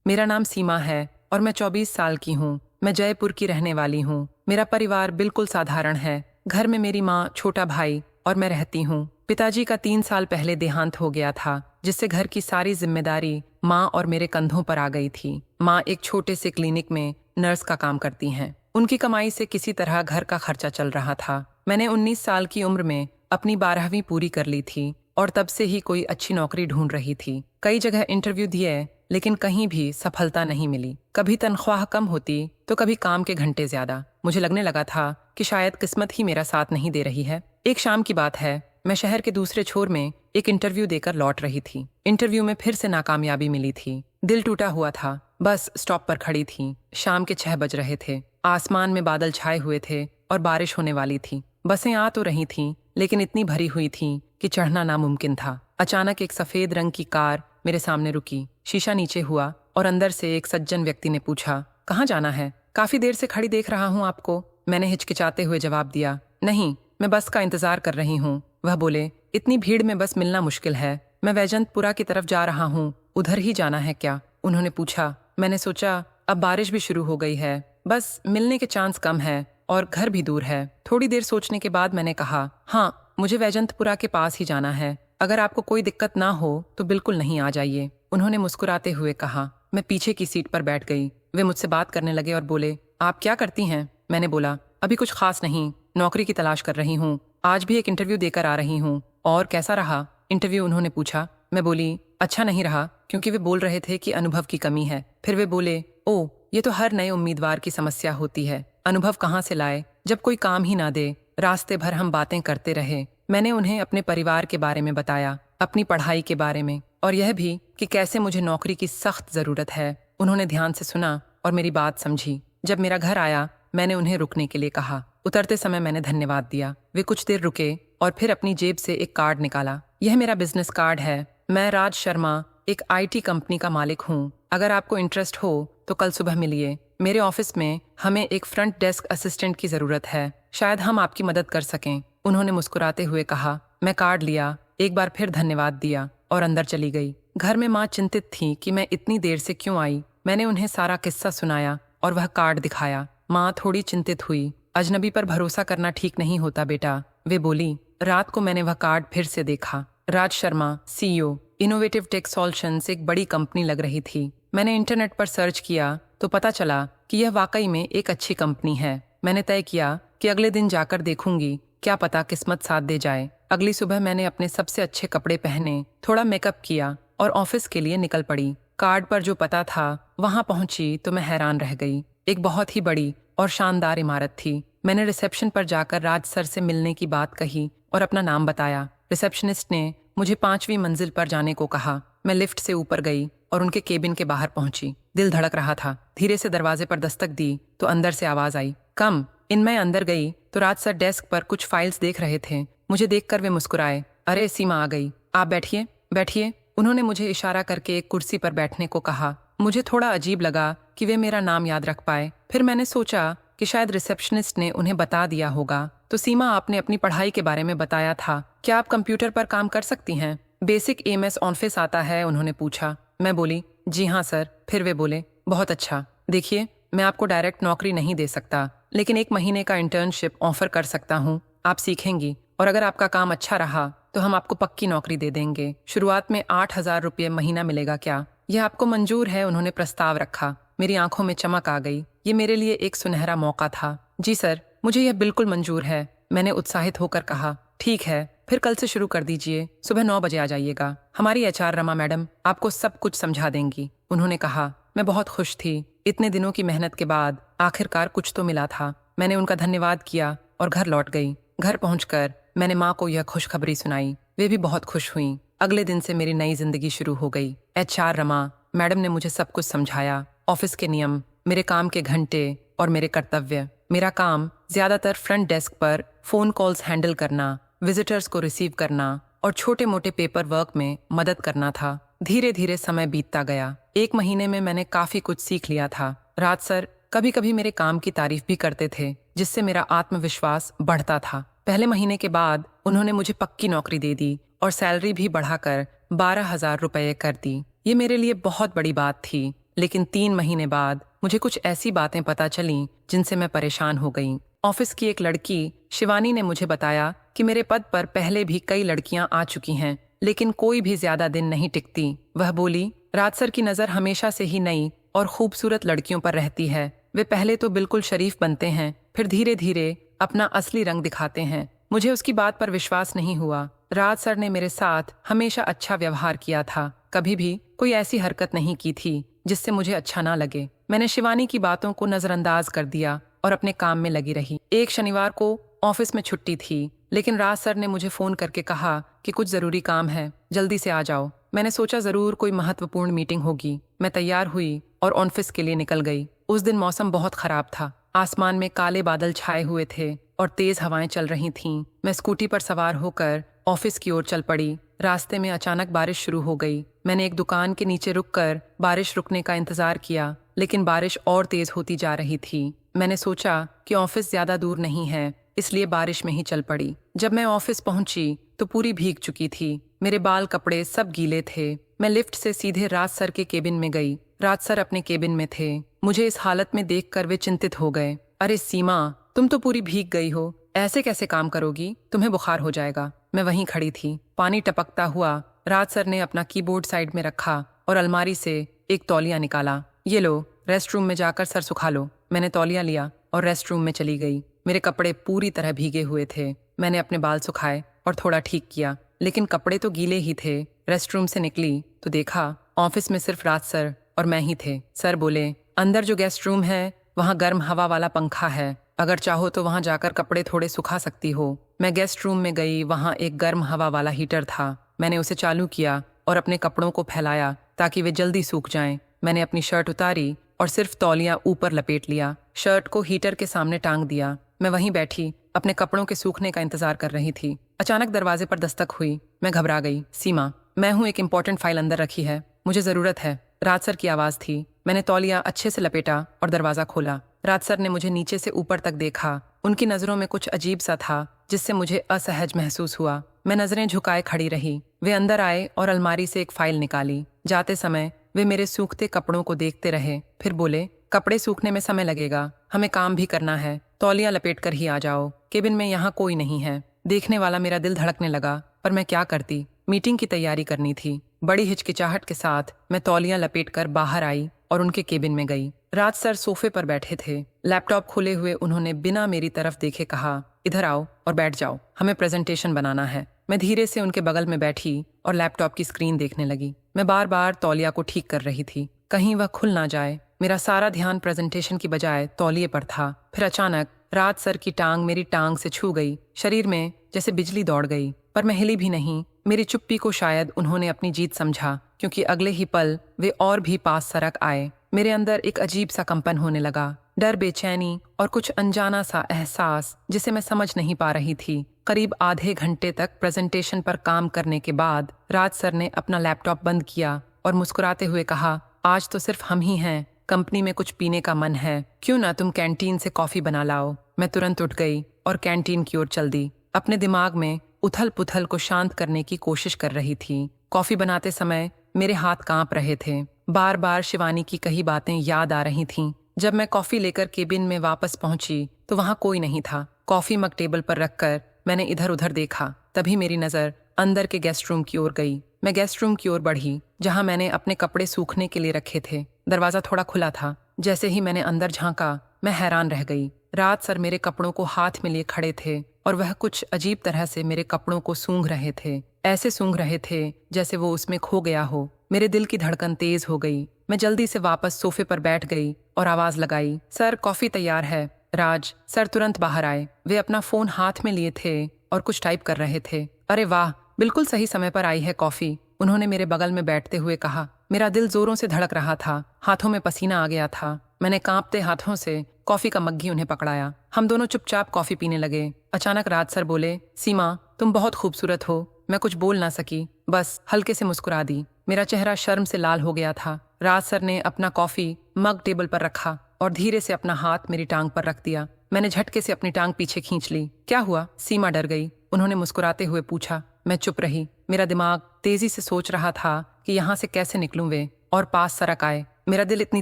मेरा नाम सीमा है और मैं 24 साल की हूँ। मैं जयपुर की रहने वाली हूँ। मेरा परिवार बिल्कुल साधारण है। घर में मेरी माँ, छोटा भाई और मैं रहती हूँ। पिताजी का 3 साल पहले देहांत हो गया था, जिससे घर की सारी जिम्मेदारी माँ और मेरे कंधों पर आ गई थी। माँ एक छोटे से क्लिनिक में नर्स का काम करती हैं। उनकी कमाई से किसी तरह घर का खर्चा चल रहा था। मैंने 19 साल की उम्र में अपनी 12वीं पूरी कर ली थी और तब से ही कोई अच्छी नौकरी ढूंढ रही थी। कई जगह इंटरव्यू दिए, लेकिन कहीं भी सफलता नहीं मिली। कभी तनख्वाह कम होती तो कभी काम के घंटे ज्यादा। मुझे लगने लगा था कि शायद किस्मत ही मेरा साथ नहीं दे रही है। एक शाम की बात है, मैं शहर के दूसरे छोर में एक इंटरव्यू देकर लौट रही थी। इंटरव्यू में फिर से नाकामयाबी मिली थी। दिल टूटा हुआ था। बस स्टॉप पर खड़ी थी। शाम के 6 बज रहे थे। आसमान में बादल छाए हुए थे और बारिश होने वाली थी। बसें आ तो रही थीं, लेकिन इतनी भरी हुई थीं कि चढ़ना नामुमकिन था। अचानक एक सफेद रंग की कार मेरे सामने रुकी। शीशा नीचे हुआ और अंदर से एक सज्जन व्यक्ति ने पूछा, कहाँ जाना है? काफी देर से खड़ी देख रहा हूँ आपको। मैंने हिचकिचाते हुए जवाब दिया, नहीं, मैं बस का इंतजार कर रही हूँ। वह बोले, इतनी भीड़ में बस मिलना मुश्किल है। मैं वैजंतपुरा की तरफ जा रहा हूँ, उधर ही जाना है क्या? उन्होंने पूछा। मैंने सोचा, अब बारिश भी शुरू हो गई है, बस मिलने के चांस कम है और घर भी दूर है। थोड़ी देर सोचने के बाद मैंने कहा, हाँ, मुझे वैजंतपुरा के पास ही जाना है। अगर आपको कोई दिक्कत ना हो तो बिल्कुल नहीं आ जाइए। उन्होंने मुस्कुराते हुए कहा। मैं पीछे की सीट पर बैठ गई। वे मुझसे बात करने लगे और बोले, आप क्या करती हैं? मैंने बोला, अभी कुछ खास नहीं, नौकरी की तलाश कर रही हूँ। आज भी एक इंटरव्यू देकर आ रही हूँ। और कैसा रहा इंटरव्यू? उन्होंने पूछा। मैं बोली, अच्छा नहीं रहा, क्योंकि वे बोल रहे थे कि अनुभव की कमी है। फिर वे बोले, ओ, ये तो हर नए उम्मीदवार की समस्या होती है। अनुभव कहाँ से लाए जब कोई काम ही ना दे? रास्ते भर हम बातें करते रहे। मैंने उन्हें अपने परिवार के बारे में बताया, अपनी पढ़ाई के बारे में, और यह भी कि कैसे मुझे नौकरी की सख्त जरूरत है। उन्होंने ध्यान से सुना और मेरी बात समझी। जब मेरा घर आया, मैंने उन्हें रुकने के लिए कहा। उतरते समय मैंने धन्यवाद दिया। वे कुछ देर रुके और फिर अपनी जेब से एक कार्ड निकाला। यह मेरा बिजनेस कार्ड है। मैं राज शर्मा, एक IT कंपनी का मालिक हूँ। अगर आपको इंटरेस्ट हो तो कल सुबह मिलिए। मेरे ऑफिस में हमें एक फ्रंट डेस्क असिस्टेंट की जरूरत है। शायद हम आपकी मदद कर सकें। उन्होंने मुस्कुराते हुए कहा। मैं कार्ड लिया, एक बार फिर धन्यवाद दिया और अंदर चली गई। घर में माँ चिंतित थी कि मैं इतनी देर से क्यों आई। मैंने उन्हें सारा किस्सा सुनाया और वह कार्ड दिखाया। माँ थोड़ी चिंतित हुई। अजनबी पर भरोसा करना ठीक नहीं होता बेटा, वे बोली। रात को मैंने वह कार्ड फिर से देखा। Raj Sharma, CEO, innovative tech solutions, एक बड़ी कंपनी लग रही थी। मैंने इंटरनेट पर सर्च किया तो पता चला कि यह वाकई में एक अच्छी कंपनी है। मैंने तय किया कि अगले दिन जाकर देखूंगी, क्या पता किस्मत साथ दे जाए। अगली सुबह मैंने अपने सबसे अच्छे कपड़े पहने, थोड़ा मेकअप किया और ऑफिस के लिए निकल पड़ी। कार्ड पर जो पता था वहां पहुंची तो मैं हैरान रह गई। एक बहुत ही बड़ी और शानदार इमारत थी। मैंने रिसेप्शन पर जाकर राज सर से मिलने की बात कही और अपना नाम बताया। रिसेप्शनिस्ट ने मुझे 5वीं मंजिल पर जाने को कहा। मैं लिफ्ट से ऊपर गई और उनके केबिन के बाहर पहुंची। दिल धड़क रहा था। धीरे से दरवाजे पर दस्तक दी तो अंदर से आवाज आई, कम इन। मैं अंदर गई तो राज सर डेस्क पर कुछ फाइल्स देख रहे थे। मुझे देखकर वे मुस्कुराए। अरे सीमा आ गई, आप बैठिए बैठिए। उन्होंने मुझे इशारा करके एक कुर्सी पर बैठने को कहा। मुझे थोड़ा अजीब लगा कि वे मेरा नाम याद रख पाए। फिर मैंने सोचा कि शायद रिसेप्शनिस्ट ने उन्हें बता दिया होगा। तो सीमा, आपने अपनी पढ़ाई के बारे में बताया था, क्या आप कंप्यूटर पर काम कर सकती हैं? बेसिक MS ऑफिस आता है? उन्होंने पूछा। मैं बोली, जी हाँ सर। फिर वे बोले, बहुत अच्छा। देखिए, मैं आपको डायरेक्ट नौकरी नहीं दे सकता, लेकिन 1 महीने का इंटर्नशिप ऑफर कर सकता हूँ। आप सीखेंगी और अगर आपका काम अच्छा रहा तो हम आपको पक्की नौकरी दे देंगे। शुरुआत में 8,000 रुपये महीना मिलेगा। क्या यह आपको मंजूर है? उन्होंने प्रस्ताव रखा। मेरी आंखों में चमक आ गई। ये मेरे लिए एक सुनहरा मौका था। जी सर, मुझे यह बिल्कुल मंजूर है, मैंने उत्साहित होकर कहा। ठीक है, फिर कल से शुरू कर दीजिए। सुबह 9 बजे आ जाइएगा। हमारी HR रमा मैडम आपको सब कुछ समझा देंगी। उन्होंने कहा। मैं बहुत खुश थी। इतने दिनों की मेहनत के बाद आखिरकार कुछ तो मिला था। मैंने उनका धन्यवाद किया और घर लौट गई। घर पहुंचकर मैंने माँ को यह खुशखबरी सुनाई। वे भी बहुत खुश हुईं। अगले दिन से मेरी नई जिंदगी शुरू हो गई। HR रमा मैडम ने मुझे सब कुछ समझाया। ऑफिस के नियम, मेरे काम के घंटे और मेरे कर्तव्य। मेरा काम ज्यादातर फ्रंट डेस्क पर फोन कॉल्स हैंडल करना, विजिटर्स को रिसीव करना और छोटे मोटे पेपर वर्क में मदद करना था। धीरे धीरे समय बीतता गया। 1 महीने में मैंने काफी कुछ सीख लिया था। राज सर कभी कभी मेरे काम की तारीफ भी करते थे, जिससे मेरा आत्मविश्वास बढ़ता था। पहले महीने के बाद उन्होंने मुझे पक्की नौकरी दे दी और सैलरी भी बढ़ाकर 12,000 रुपये कर दी। ये मेरे लिए बहुत बड़ी बात थी। लेकिन 3 महीने बाद मुझे कुछ ऐसी बातें पता चलीं जिनसे मैं परेशान हो गई। ऑफिस की एक लड़की शिवानी ने मुझे बताया कि मेरे पद पर पहले भी कई लड़कियां आ चुकी हैं, लेकिन कोई भी ज्यादा दिन नहीं टिकती। वह बोली, राज सर की नजर हमेशा से ही नई और खूबसूरत लड़कियों पर रहती है। वे पहले तो बिल्कुल शरीफ बनते हैं, फिर धीरे धीरे अपना असली रंग दिखाते हैं। मुझे उसकी बात पर विश्वास नहीं हुआ। राज सर ने मेरे साथ हमेशा अच्छा व्यवहार किया था, कभी भी कोई ऐसी हरकत नहीं की थी जिससे मुझे अच्छा ना लगे। मैंने शिवानी की बातों को नजरअंदाज कर दिया और अपने काम में लगी रही। एक शनिवार को ऑफिस में छुट्टी थी, लेकिन राज सर ने मुझे फोन करके कहा कि कुछ जरूरी काम है, जल्दी से आ जाओ। मैंने सोचा जरूर कोई महत्वपूर्ण मीटिंग होगी। मैं तैयार हुई और ऑफिस के लिए निकल गई। उस दिन मौसम बहुत खराब था। आसमान में काले बादल छाए हुए थे और तेज हवाएं चल रही थीं। मैं स्कूटी पर सवार होकर ऑफिस की ओर चल पड़ी। रास्ते में अचानक बारिश शुरू हो गई। मैंने एक दुकान के नीचे रुककर बारिश रुकने का इंतजार किया, लेकिन बारिश और तेज होती जा रही थी। मैंने सोचा कि ऑफिस ज्यादा दूर नहीं है, इसलिए बारिश में ही चल पड़ी। जब मैं ऑफिस पहुंची तो पूरी भीग चुकी थी। मेरे बाल कपड़े सब गीले थे। मैं लिफ्ट से सीधे राज सर के केबिन में गई। राज सर अपने केबिन में थे। मुझे इस हालत में देखकर वे चिंतित हो गए। अरे सीमा, तुम तो पूरी भीग गई हो, ऐसे कैसे काम करोगी? तुम्हें बुखार हो जाएगा। मैं वहीं खड़ी थी। पानी टपकता हुआ राज सर ने अपना कीबोर्ड साइड में रखा और अलमारी से एक तौलिया निकाला। ये लो, रेस्ट रूम में जाकर सर सुखा लो। मैंने तौलिया लिया और रेस्ट रूम में चली गई। मेरे कपड़े पूरी तरह भीगे हुए थे। मैंने अपने बाल सुखाए और थोड़ा ठीक किया, लेकिन कपड़े तो गीले ही थे। रेस्ट रूम से निकली तो देखा ऑफिस में सिर्फ राज सर और मैं ही थे। सर बोले, अंदर जो गेस्ट रूम है वहाँ गर्म हवा वाला पंखा है, अगर चाहो तो वहाँ जाकर कपड़े थोड़े सुखा सकती हो। मैं गेस्ट रूम में गई। वहाँ एक गर्म हवा वाला हीटर था। मैंने उसे चालू किया और अपने कपड़ों को फैलाया ताकि वे जल्दी सूख जाएं। मैंने अपनी शर्ट उतारी और सिर्फ तौलिया ऊपर लपेट लिया। शर्ट को हीटर के सामने टांग दिया। मैं वहीं बैठी अपने कपड़ों के सूखने का इंतजार कर रही थी। अचानक दरवाजे पर दस्तक हुई। मैं घबरा गई। सीमा, मैं हूँ, एक इम्पोर्टेंट फाइल अंदर रखी है, मुझे जरूरत है। राज सर की आवाज थी। मैंने तौलिया अच्छे से लपेटा और दरवाजा खोला। राज सर ने मुझे नीचे से ऊपर तक देखा। उनकी नजरों में कुछ अजीब सा था जिससे मुझे असहज महसूस हुआ। मैं नजरें झुकाए खड़ी रही। वे अंदर आए और अलमारी से एक फाइल निकाली। जाते समय वे मेरे सूखते कपड़ों को देखते रहे, फिर बोले, कपड़े सूखने में समय लगेगा, हमें काम भी करना है, तौलिया लपेट कर ही आ जाओ। केबिन में यहाँ कोई नहीं है। देखने वाला मेरा दिल धड़कने लगा, पर मैं क्या करती? मीटिंग की तैयारी करनी थी। बड़ी हिचकिचाहट के साथ मैं तौलिया लपेट कर बाहर आई और उनके केबिन में गई। राज सर सोफे पर बैठे थे। लैपटॉप खुले हुए उन्होंने बिना मेरी तरफ देखे कहा, इधर आओ और बैठ जाओ, हमें प्रेजेंटेशन बनाना है। मैं धीरे से उनके बगल में बैठी और लैपटॉप की स्क्रीन देखने लगी। मैं बार बार तौलिया को ठीक कर रही थी, कहीं वह खुल ना जाए। मेरा सारा ध्यान प्रेजेंटेशन की बजाय तौलिए पर था। फिर अचानक राज सर की टांग मेरी टांग से छू गई। शरीर में जैसे बिजली दौड़ गई, पर मैं हिली भी नहीं। मेरी चुप्पी को शायद उन्होंने अपनी जीत समझा, क्योंकि अगले ही पल वे और भी पास सरक आए। मेरे अंदर एक अजीब सा कंपन होने लगा, डर, बेचैनी और कुछ अनजाना सा एहसास जिसे मैं समझ नहीं पा रही थी। करीब आधे घंटे तक प्रेजेंटेशन पर काम करने के बाद राज सर ने अपना लैपटॉप बंद किया और मुस्कुराते हुए कहा, आज तो सिर्फ हम ही हैं, कंपनी में कुछ पीने का मन है, क्यों ना तुम कैंटीन से कॉफी बना लाओ। मैं तुरंत उठ गई और कैंटीन की ओर चल दी। अपने दिमाग में उथल पुथल को शांत करने की कोशिश कर रही थी। कॉफी बनाते समय मेरे हाथ कांप रहे थे। बार बार शिवानी की कही बातें याद आ रही थीं। जब मैं कॉफी लेकर केबिन में वापस पहुंची तो वहां कोई नहीं था। कॉफी मग टेबल पर रखकर मैंने इधर उधर देखा। तभी मेरी नजर अंदर के गेस्ट रूम की ओर गई। मैं गेस्ट रूम की ओर बढ़ी, जहां मैंने अपने कपड़े सूखने के लिए रखे थे। दरवाजा थोड़ा खुला था। जैसे ही मैंने अंदर झांका, मैं हैरान रह गई। राज सर मेरे कपड़ों को हाथ में लिए खड़े थे और वह कुछ अजीब तरह से मेरे कपड़ों को सूंघ रहे थे। ऐसे सूंघ रहे थे जैसे वो उसमें खो गया हो। मेरे दिल की धड़कन तेज हो गई। मैं जल्दी से वापस सोफे पर बैठ गई और आवाज लगाई, सर कॉफी तैयार है। राज सर तुरंत बाहर आए। वे अपना फोन हाथ में लिए थे और कुछ टाइप कर रहे थे। अरे वाह, बिल्कुल सही समय पर आई है कॉफी, उन्होंने मेरे बगल में बैठते हुए कहा। मेरा दिल जोरों से धड़क रहा था, हाथों में पसीना आ गया था। मैंने कांपते हाथों से कॉफी का मग्गी उन्हें पकड़ाया। हम दोनों चुपचाप कॉफी पीने लगे। अचानक राज सर बोले, सीमा तुम बहुत खूबसूरत हो। मैं कुछ बोल ना सकी, बस हल्के से मुस्कुरा दी। मेरा चेहरा शर्म से लाल हो गया था। राज सर ने अपना कॉफी मग टेबल पर रखा और धीरे से अपना हाथ मेरी टांग पर रख दिया। मैंने झटके से अपनी टांग पीछे खींच ली। क्या हुआ? सीमा डर गई। उन्होंने मुस्कुराते हुए पूछा। मैं चुप रही। मेरा दिमाग तेजी से सोच रहा था कि यहाँ से कैसे निकलूं वे और पास सरक आए। मेरा दिल इतनी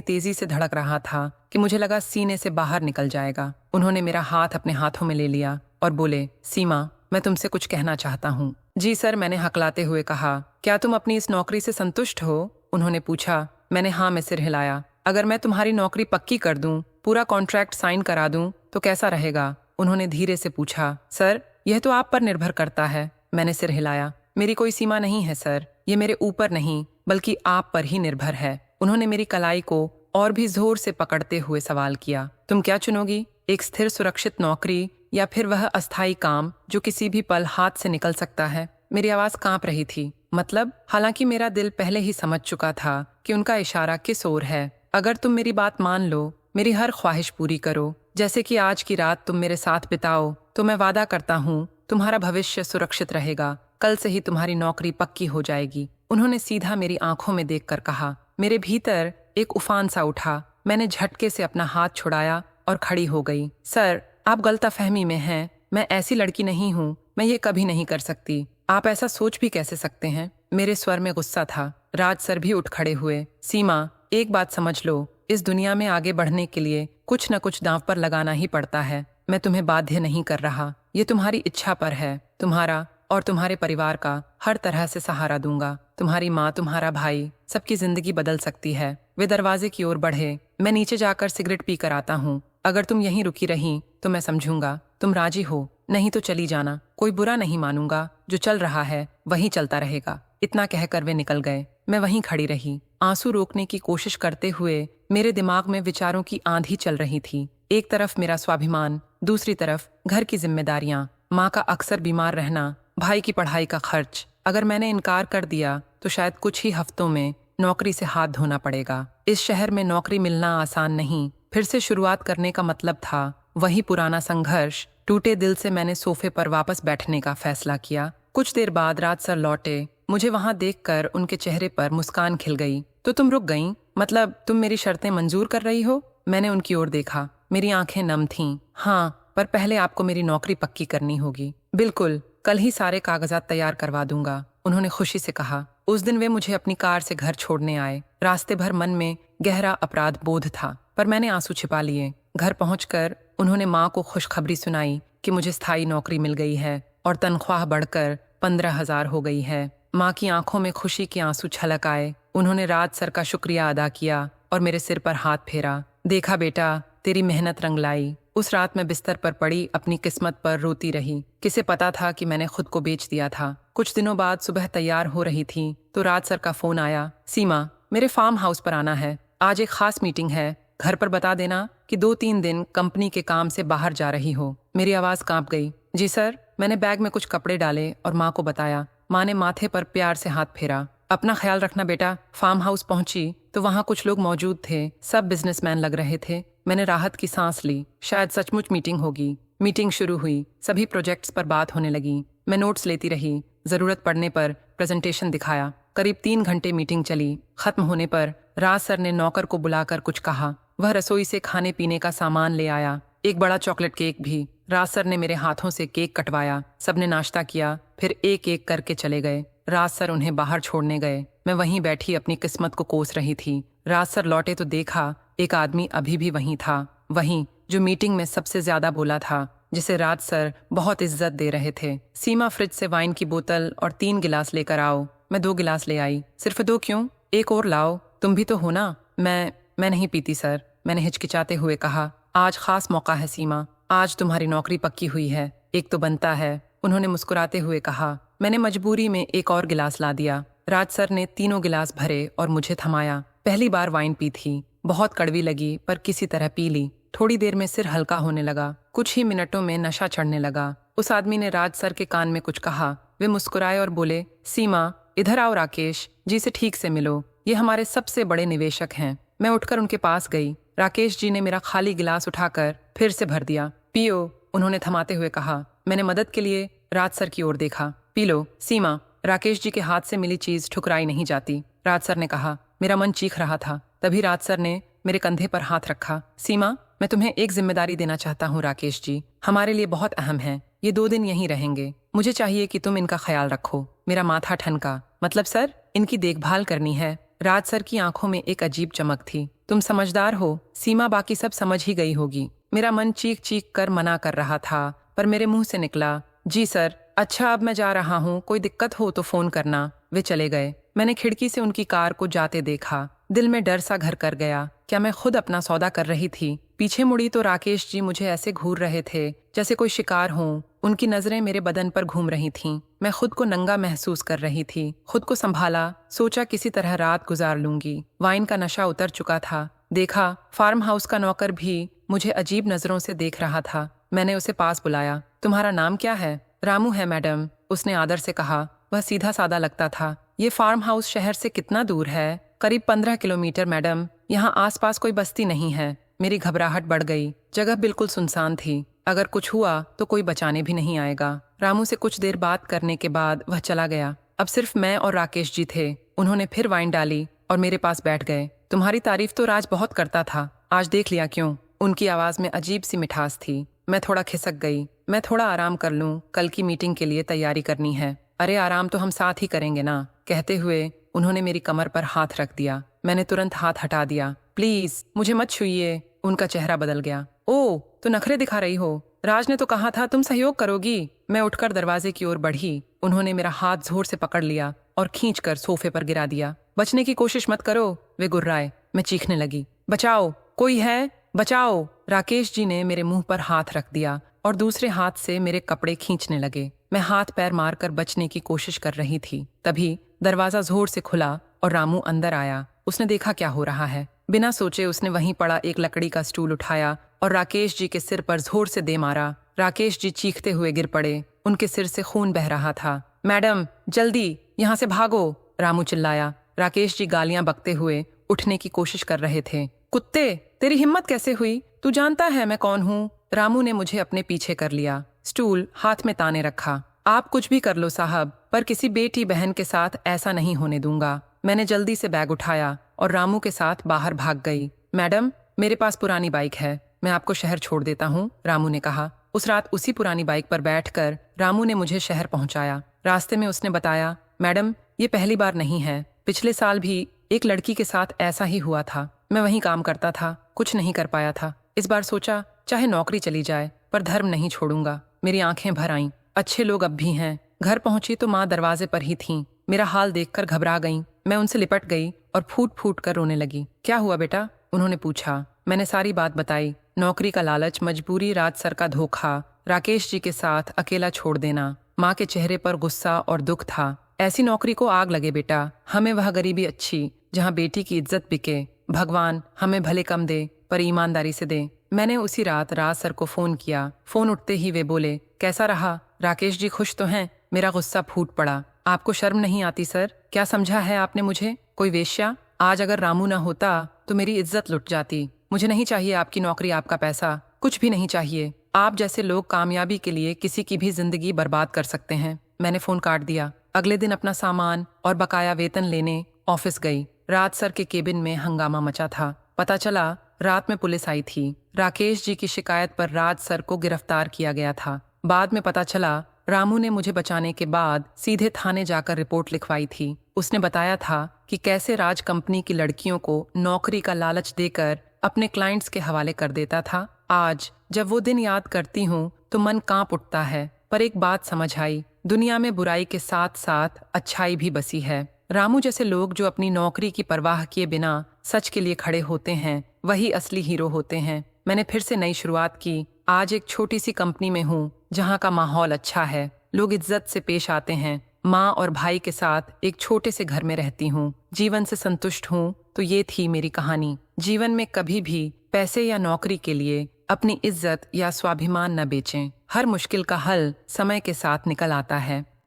तेजी से धड़क रहा था कि मुझे लगा सीने से बाहर निकल जाएगा। उन्होंने मेरा हाथ अपने हाथों में ले लिया और बोले, सीमा, मैं तुमसे कुछ कहना चाहता हूँ। जी सर, मैंने हकलाते हुए कहा। क्या तुम अपनी इस नौकरी से संतुष्ट हो? उन्होंने पूछा। मैंने हाँ में सिर हिलाया। अगर मैं तुम्हारी नौकरी पक्की कर दूं, पूरा कॉन्ट्रैक्ट साइन करा दूं, तो कैसा रहेगा? उन्होंने धीरे से पूछा। सर, यह तो आप पर निर्भर करता है। मैंने सिर हिलाया। मेरी कोई सीमा नहीं है सर, ये मेरे ऊपर नहीं बल्कि आप पर ही निर्भर है। उन्होंने मेरी कलाई को और भी जोर से पकड़ते हुए सवाल किया, तुम क्या चुनोगी, एक स्थिर सुरक्षित नौकरी या फिर वह अस्थायी काम जो किसी भी पल हाथ से निकल सकता है? मेरी आवाज कांप रही थी। मतलब, हालांकि मेरा दिल पहले ही समझ चुका था कि उनका इशारा किस ओर है। अगर तुम मेरी बात मान लो, मेरी हर ख्वाहिश पूरी करो, जैसे कि आज की रात तुम मेरे साथ बिताओ, तो मैं वादा करता हूँ तुम्हारा भविष्य सुरक्षित रहेगा। कल से ही तुम्हारी नौकरी पक्की हो जाएगी। उन्होंने सीधा मेरी आंखों में देखकर कहा। मेरे भीतर एक उफान सा उठा। मैंने झटके से अपना हाथ छुड़ाया और खड़ी हो गई। सर, आप गलतफहमी में हैं। मैं ऐसी लड़की नहीं हूँ। मैं ये कभी नहीं कर सकती। आप ऐसा सोच भी कैसे सकते हैं? मेरे स्वर में गुस्सा था। राज सर भी उठ खड़े हुए। सीमा, एक बात समझ लो, इस दुनिया में आगे बढ़ने के लिए कुछ न कुछ दांव पर लगाना ही पड़ता है। मैं तुम्हें बाध्य नहीं कर रहा, ये तुम्हारी इच्छा पर है। तुम्हारा और तुम्हारे परिवार का हर तरह से सहारा दूंगा। तुम्हारी माँ, तुम्हारा भाई, सबकी जिंदगी बदल सकती है। वे दरवाजे की ओर बढ़े। मैं नीचे जाकर सिगरेट पी कर आता हूँ। अगर तुम यहीं रुकी रही तो मैं समझूंगा तुम राजी हो, नहीं तो चली जाना। कोई बुरा नहीं मानूंगा। जो चल रहा है वही चलता रहेगा। इतना कहकर वे निकल गए। मैं वहीं खड़ी रही, आंसू रोकने की कोशिश करते हुए। मेरे दिमाग में विचारों की आंधी चल रही थी। एक तरफ मेरा स्वाभिमान, दूसरी तरफ घर की जिम्मेदारियां, माँ का अक्सर बीमार रहना, भाई की पढ़ाई का खर्च। अगर मैंने इनकार कर दिया तो शायद कुछ ही हफ्तों में नौकरी से हाथ धोना पड़ेगा। इस शहर में नौकरी मिलना आसान नहीं। फिर से शुरुआत करने का मतलब था वही पुराना संघर्ष। टूटे दिल से मैंने सोफे पर वापस बैठने का फैसला किया। कुछ देर बाद राज सर लौटे। मुझे वहां देखकर उनके चेहरे पर मुस्कान खिल गई। तो तुम रुक गईं? मतलब तुम मेरी शर्तें मंजूर कर रही हो? मैंने उनकी ओर देखा। मेरी आंखें नम थीं। हाँ, पर पहले आपको मेरी नौकरी पक्की करनी होगी। बिल्कुल, कल ही सारे कागजात तैयार करवा दूंगा, उन्होंने खुशी से कहा। उस दिन वे मुझे अपनी कार से घर छोड़ने आए। रास्ते भर मन में गहरा अपराध बोध था, पर मैंने आंसू छिपा लिए। घर पहुंचकर उन्होंने माँ को खुशखबरी सुनाई कि मुझे स्थायी नौकरी मिल गई है और तनख्वाह बढ़कर 15,000 हो गई है। माँ की आंखों में खुशी के आंसू छलक आए। उन्होंने राज सर का शुक्रिया अदा किया और मेरे सिर पर हाथ फेरा। देखा बेटा, तेरी मेहनत रंग लाई। उस रात मैं बिस्तर पर पड़ी अपनी किस्मत पर रोती रही। किसे पता था कि मैंने खुद को बेच दिया था। कुछ दिनों बाद सुबह तैयार हो रही थी तो राज सर का फोन आया। सीमा, मेरे फार्म हाउस पर आना है। आज एक खास मीटिंग है। घर पर बता देना कि 2-3 दिन कंपनी के काम से बाहर जा रही हो। मेरी आवाज कांप गई। जी सर। मैंने बैग में कुछ कपड़े डाले और माँ को बताया। माँ ने माथे पर प्यार से हाथ फेरा। अपना ख्याल रखना बेटा। फार्म हाउस पहुंची तो वहां कुछ लोग मौजूद थे। सब बिजनेसमैन लग रहे थे। मैंने राहत की सांस ली। शायद सचमुच मीटिंग होगी। मीटिंग शुरू हुई। सभी प्रोजेक्ट्स पर बात होने लगी। मैं नोट्स लेती रही। जरूरत पड़ने पर प्रेजेंटेशन दिखाया। करीब 3 घंटे मीटिंग चली। खत्म होने पर राज सर ने नौकर को बुलाकर कुछ कहा। वह रसोई से खाने पीने का सामान ले आया, एक बड़ा चॉकलेट केक भी। राज सर ने मेरे हाथों से केक कटवाया। सबने नाश्ता किया, फिर एक एक करके चले गए। राज सर उन्हें बाहर छोड़ने गए। मैं वहीं बैठी अपनी किस्मत को कोस रही थी। राज सर लौटे तो देखा एक आदमी अभी भी वहीं था, वहीं जो मीटिंग में सबसे ज्यादा बोला था, जिसे राज सर बहुत इज्जत दे रहे थे। सीमा, फ्रिज से वाइन की बोतल और 3 गिलास लेकर आओ। मैं 2 गिलास ले आई। सिर्फ 2 क्यों? एक और लाओ, तुम भी तो हो ना। मैं नहीं पीती सर, मैंने हिचकिचाते हुए कहा। आज खास मौका है सीमा, आज तुम्हारी नौकरी पक्की हुई है, एक तो बनता है, उन्होंने मुस्कुराते हुए कहा। मैंने मजबूरी में एक और गिलास ला दिया। राज सर ने 3 गिलास भरे और मुझे थमाया। पहली बार वाइन पी थी, बहुत कड़वी लगी पर किसी तरह पी ली। थोड़ी देर में सिर हल्का होने लगा। कुछ ही मिनटों में नशा चढ़ने लगा। उस आदमी ने राज सर के कान में कुछ कहा। वे मुस्कुराए और बोले, सीमा इधर आओ, राकेश जी से ठीक से मिलो, ये हमारे सबसे बड़े निवेशक हैं। मैं उठकर उनके पास गई। राकेश जी ने मेरा खाली गिलास उठाकर फिर से भर दिया। पियो, उन्होंने थमाते हुए कहा। मैंने मदद के लिए राज सर की ओर देखा। पी लो सीमा, राकेश जी के हाथ से मिली चीज ठुकराई नहीं जाती, राज सर ने कहा। मेरा मन चीख रहा था। तभी राज सर ने मेरे कंधे पर हाथ रखा। सीमा, मैं तुम्हें एक जिम्मेदारी देना चाहता हूँ राकेश जी, हमारे लिए बहुत अहम है। ये 2 दिन यहीं रहेंगे। मुझे चाहिए कि तुम इनका ख्याल रखो। मेरा माथा ठनका। मतलब सर, इनकी देखभाल करनी है? राज सर की आंखों में एक अजीब चमक थी। तुम समझदार हो सीमा, बाकी सब समझ ही गई होगी। मेरा मन चीख चीख कर मना कर रहा था, पर मेरे मुंह से निकला, जी सर। अच्छा अब मैं जा रहा हूँ, कोई दिक्कत हो तो फोन करना। वे चले गए। मैंने खिड़की से उनकी कार को जाते देखा। दिल में डर सा घर कर गया। क्या मैं खुद अपना सौदा कर रही थी? पीछे मुड़ी तो राकेश जी मुझे ऐसे घूर रहे थे जैसे कोई शिकार हो। उनकी नजरें मेरे बदन पर घूम रही थीं। मैं खुद को नंगा महसूस कर रही थी। खुद को संभाला, सोचा किसी तरह रात गुजार लूंगी। वाइन का नशा उतर चुका था। देखा फार्म हाउस का नौकर भी मुझे अजीब नजरों से देख रहा था। मैंने उसे पास बुलाया। तुम्हारा नाम क्या है? रामू है मैडम, उसने आदर से कहा। वह सीधा सादा लगता था। ये फार्म हाउस शहर से कितना दूर है? करीब 15 किलोमीटर मैडम। यहाँ आसपास कोई बस्ती नहीं है। मेरी घबराहट बढ़ गई। जगह बिल्कुल सुनसान थी। अगर कुछ हुआ तो कोई बचाने भी नहीं आएगा। रामू से कुछ देर बात करने के बाद वह चला गया। अब सिर्फ मैं और राकेश जी थे। उन्होंने फिर वाइन डाली और मेरे पास बैठ गए। तुम्हारी तारीफ तो राज बहुत करता था, आज देख लिया क्यों? उनकी आवाज में अजीब सी मिठास थी। मैं थोड़ा खिसक गई। मैं थोड़ा आराम कर लूं, कल की मीटिंग के लिए तैयारी करनी है। अरे आराम तो हम साथ ही करेंगे ना, कहते हुए उन्होंने मेरी कमर पर हाथ रख दिया। मैंने तुरंत हाथ हटा दिया। प्लीज मुझे मत छुइए। उनका चेहरा बदल गया। ओ तो नखरे दिखा रही हो? राज ने तो कहा था तुम सहयोग करोगी। मैं उठकर दरवाजे की ओर बढ़ी। उन्होंने मेरा हाथ जोर से पकड़ लिया और खींचकर सोफे पर गिरा दिया। बचने की कोशिश मत करो, वे गुर्राए। मैं चीखने लगी, बचाओ, कोई है, बचाओ। राकेश जी ने मेरे मुंह पर हाथ रख दिया और दूसरे हाथ से मेरे कपड़े खींचने लगे। मैं हाथ पैर मारकर बचने की कोशिश कर रही थी। तभी दरवाजा जोर से खुला और रामू अंदर आया। उसने देखा क्या हो रहा है। बिना सोचे उसने वहीं पड़ा एक लकड़ी का स्टूल उठाया और राकेश जी के सिर पर जोर से दे मारा। राकेश जी चीखते हुए गिर पड़े। उनके सिर से खून बह रहा था। मैडम जल्दी यहाँ से भागो, रामू चिल्लाया। राकेश जी गालियां बकते हुए उठने की कोशिश कर रहे थे। कुत्ते, तेरी हिम्मत कैसे हुई? तू जानता है मैं कौन हूँ? रामू ने मुझे अपने पीछे कर लिया। स्टूल हाथ में ताने रखा। आप कुछ भी कर लो साहब, पर किसी बेटी बहन के साथ ऐसा नहीं होने दूंगा। मैंने जल्दी से बैग उठाया और रामू के साथ बाहर भाग गई। मैडम मेरे पास पुरानी बाइक है, मैं आपको शहर छोड़ देता हूँ, रामू ने कहा। उस रात उसी पुरानी बाइक पर बैठकर रामू ने मुझे शहर पहुंचाया। रास्ते में उसने बताया, मैडम ये पहली बार नहीं है, पिछले साल भी एक लड़की के साथ ऐसा ही हुआ था। मैं वहीं काम करता था, कुछ नहीं कर पाया था। इस बार सोचा चाहे नौकरी चली जाए पर धर्म नहीं छोड़ूंगा। मेरी आंखें भर आईं। अच्छे लोग अब भी हैं। घर पहुंची तो माँ दरवाजे पर ही थीं। मेरा हाल देखकर घबरा गईं। मैं उनसे लिपट गई और फूट फूट कर रोने लगी। क्या हुआ बेटा? उन्होंने पूछा। मैंने सारी बात बताई। नौकरी का लालच, मजबूरी, राज सर का धोखा, राकेश जी के साथ अकेला छोड़ देना। माँ के चेहरे पर गुस्सा और दुख था। ऐसी नौकरी को आग लगे बेटा, हमें वह गरीबी अच्छी जहाँ बेटी की इज्जत बिके। भगवान हमें भले कम दे पर ईमानदारी से दे। मैंने उसी रात राज सर को फोन किया। फोन उठते ही वे बोले, कैसा रहा? राकेश जी खुश तो हैं? मेरा गुस्सा फूट पड़ा। आपको शर्म नहीं आती सर? क्या समझा है आपने मुझे? कोई वेश्या? आज अगर रामू ना होता तो मेरी इज्जत लुट जाती। मुझे नहीं चाहिए आपकी नौकरी, आपका पैसा, कुछ भी नहीं चाहिए। आप जैसे लोग कामयाबी के लिए किसी की भी जिंदगी बर्बाद कर सकते हैं। मैंने फोन काट दिया। अगले दिन अपना सामान और बकाया वेतन लेने ऑफिस गई। राज सर के केबिन में हंगामा मचा था। पता चला रात में पुलिस आई थी। राकेश जी की शिकायत पर राज सर को गिरफ्तार किया गया था। बाद में पता चला रामू ने मुझे बचाने के बाद सीधे थाने जाकर रिपोर्ट लिखवाई थी। उसने बताया था कि कैसे राज कंपनी की लड़कियों को नौकरी का लालच देकर अपने क्लाइंट्स के हवाले कर देता था। आज जब वो दिन याद करती हूँ तो मन कांप उठता है। पर एक बात समझ आई, दुनिया में बुराई के साथ साथ अच्छाई भी बसी है। रामू जैसे लोग जो अपनी नौकरी की परवाह किए बिना सच के लिए खड़े होते हैं, वही असली हीरो होते हैं। मैंने फिर से नई शुरुआत की। आज एक छोटी सी कंपनी में हूँ जहाँ का माहौल अच्छा है, लोग इज्जत से पेश आते हैं। माँ और भाई के साथ एक छोटे से घर में रहती हूँ। जीवन से संतुष्ट हूँ। तो ये थी मेरी कहानी। जीवन में कभी भी पैसे या नौकरी के लिए अपनी इज्जत या स्वाभिमान न बेचें। हर मुश्किल का हल समय के साथ निकल आता है।